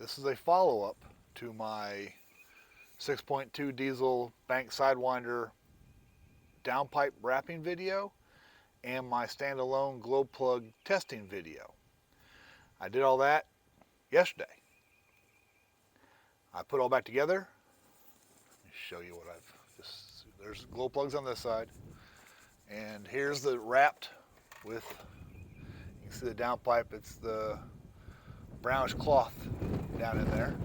This is a follow-up to my 6.2 diesel bank Sidewinder downpipe wrapping video and my standalone glow plug testing video. I did all that yesterday. I put it all back together. Let me show you what I've just, there's glow plugs on this side. And here's the wrapped with, you can see the downpipe, it's the brownish cloth down in there.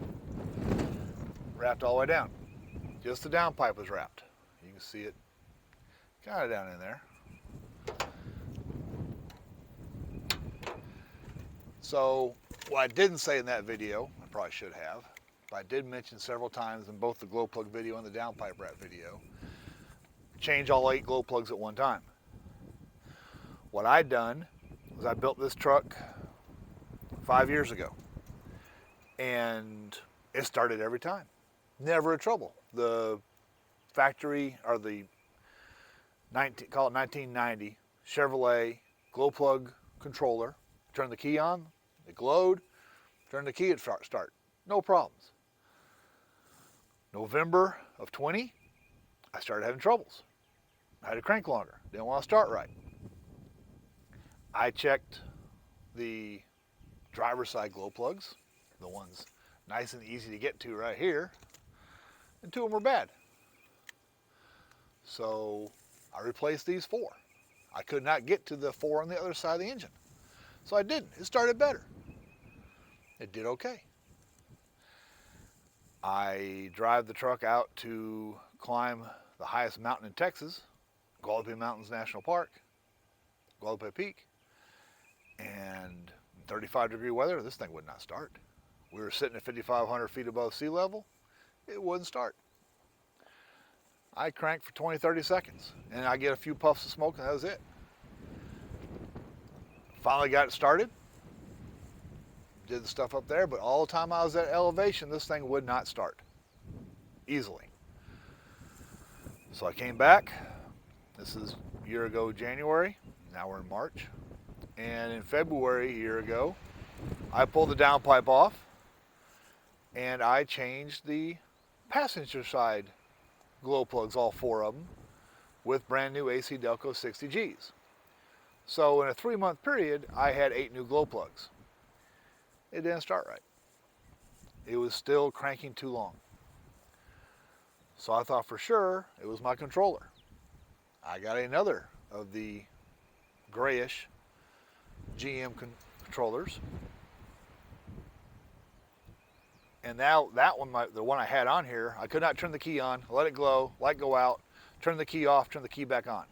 Wrapped all the way down. Just the downpipe was wrapped. You can see it kind of down in there. So what I didn't say in that video, I probably should have, but I did mention several times in both the glow plug video and the downpipe wrap video, change all 8 glow plugs at one time. What I'd done was I built this truck 5 years ago, and it started every time. Never a trouble. The factory, or the call it 1990 Chevrolet glow plug controller, turn the key on, it glowed, turn the key, it'd start. No problems. November of 20, I started having troubles. I had to crank longer, didn't want to start right. I checked the driver's side glow plugs, the ones nice and easy to get to right here, and 2 of them were bad. So I replaced these 4. I could not get to the 4 on the other side of the engine. So I didn't. It started better. It did okay. I drive the truck out to climb the highest mountain in Texas, Guadalupe Mountains National Park, Guadalupe Peak, and 35-degree weather, this thing would not start. We were sitting at 5,500 feet above sea level. It wouldn't start. I cranked for 20, 30 seconds, and I get a few puffs of smoke, and that was it. Finally got it started. Did the stuff up there, but all the time I was at elevation, this thing would not start easily. So I came back. This is a year ago, January. Now we're in March. And in February, a year ago, I pulled the downpipe off, and I changed the passenger side glow plugs, all 4 of them, with brand new AC Delco 60Gs. So in a 3-month period, I had 8 new glow plugs. It didn't start right. It was still cranking too long. So I thought for sure it was my controller. I got another of the grayish GM controllers. And now that one, the one I had on here, I could not turn the key on, let it glow, light go out, turn the key off, turn the key back on.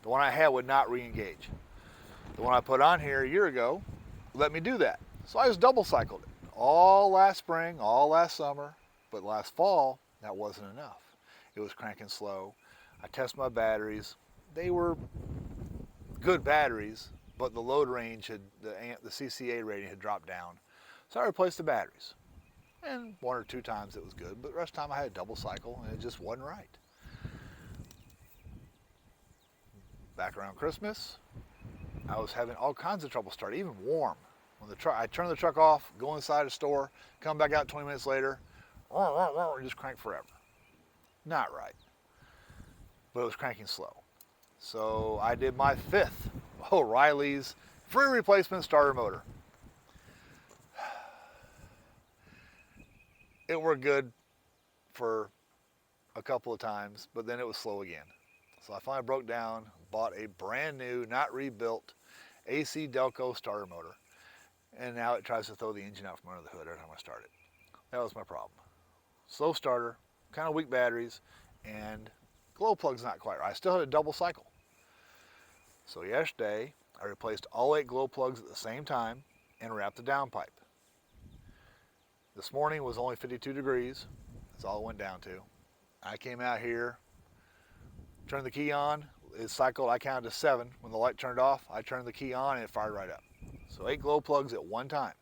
The one I had would not re-engage. The one I put on here a year ago let me do that. So I just double cycled it. All last spring, all last summer, but last fall, that wasn't enough. It was cranking slow. I tested my batteries. They were good batteries, but the load range had, the CCA rating had dropped down. So I replaced the batteries. And 1 or 2 times it was good, but the rest of the time I had a double cycle and it just wasn't right. Back around Christmas, I was having all kinds of trouble starting, even warm. When I turn the truck off, go inside the store, come back out 20 minutes later, just crank forever. Not right, but it was cranking slow. So I did my 5th O'Reilly's free replacement starter motor. It worked good for a couple of times, but then it was slow again. So I finally broke down, bought a brand new, not rebuilt, AC Delco starter motor. And now it tries to throw the engine out from under the hood every time I start it. That was my problem. Slow starter, kind of weak batteries, and glow plug's not quite right. I still had a double cycle. So yesterday, I replaced all 8 glow plugs at the same time and wrapped the downpipe. This morning was only 52 degrees. That's all it went down to. I came out here, turned the key on. It cycled, I counted to 7. When the light turned off, I turned the key on and it fired right up. So 8 glow plugs at one time.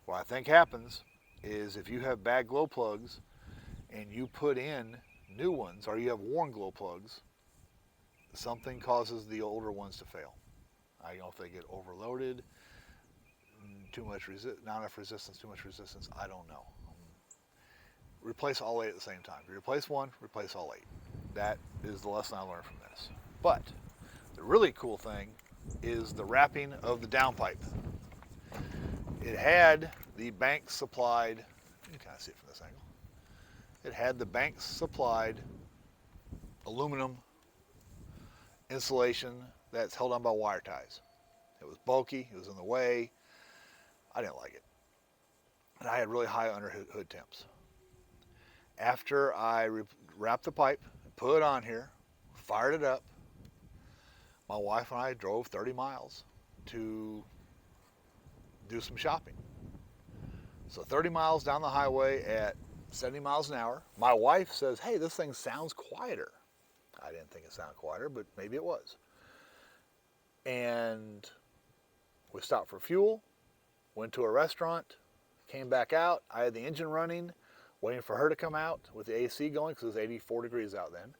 What I think happens is if you have bad glow plugs and you put in new ones, or you have worn glow plugs, something causes the older ones to fail. I don't know if they get overloaded. not enough resistance, too much resistance, I don't know. Replace all 8 at the same time. If you replace one, replace all 8. That is the lesson I learned from this. But the really cool thing is the wrapping of the downpipe. It had the Banks supplied, you can kind of see it from this angle. It had the Banks supplied aluminum insulation that's held on by wire ties. It was bulky, it was in the way. I didn't like it. And I had really high under hood temps. After I wrapped the pipe, put it on here, fired it up, my wife and I drove 30 miles to do some shopping. So 30 miles down the highway at 70 miles an hour. My wife says, hey, this thing sounds quieter. I didn't think it sounded quieter, but maybe it was. And we stopped for fuel, went to a restaurant, came back out. I had the engine running, waiting for her to come out with the AC going because it was 84 degrees out then.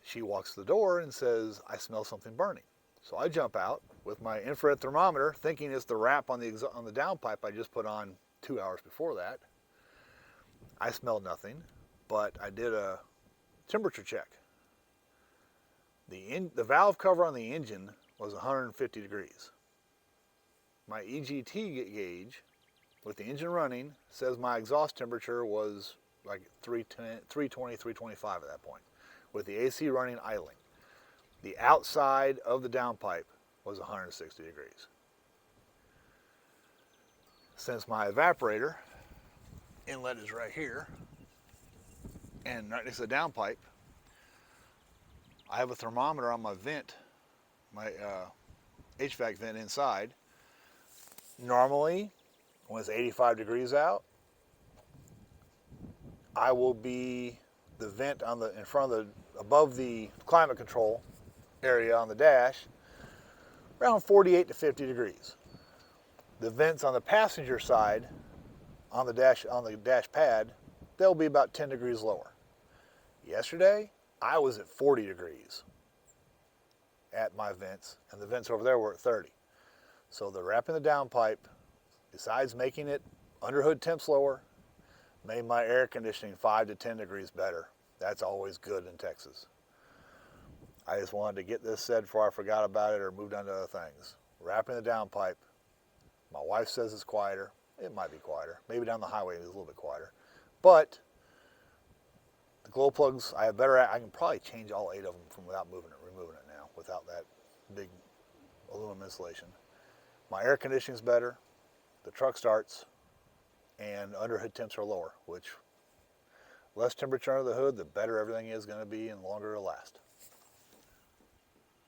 She walks to the door and says, I smell something burning. So I jump out with my infrared thermometer, thinking it's the wrap on the downpipe I just put on 2 hours before that. I smelled nothing, but I did a temperature check. The valve cover on the engine was 150 degrees. My EGT gauge, with the engine running, says my exhaust temperature was like 320, 325 at that point, with the AC running idling. The outside of the downpipe was 160 degrees. Since my evaporator inlet is right here, and right next to the downpipe, I have a thermometer on my vent, my HVAC vent inside. Normally, when it's 85 degrees out, I will be the vent on the in front of the above the climate control area on the dash, around 48 to 50 degrees. The vents on the passenger side on the dash pad, they'll be about 10 degrees lower. Yesterday, I was at 40 degrees at my vents, and the vents over there were at 30. So the wrapping the downpipe, besides making it under hood temps lower, made my air conditioning 5 to 10 degrees better. That's always good in Texas. I just wanted to get this said before I forgot about it or moved on to other things. Wrapping the downpipe, my wife says it's quieter. It might be quieter. Maybe down the highway it's a little bit quieter. But the glow plugs, I can probably change all 8 of them without removing it now, without that big aluminum insulation. My air conditioning's better, the truck starts, and under hood temps are lower, which less temperature under the hood, the better everything is going to be and longer it'll last.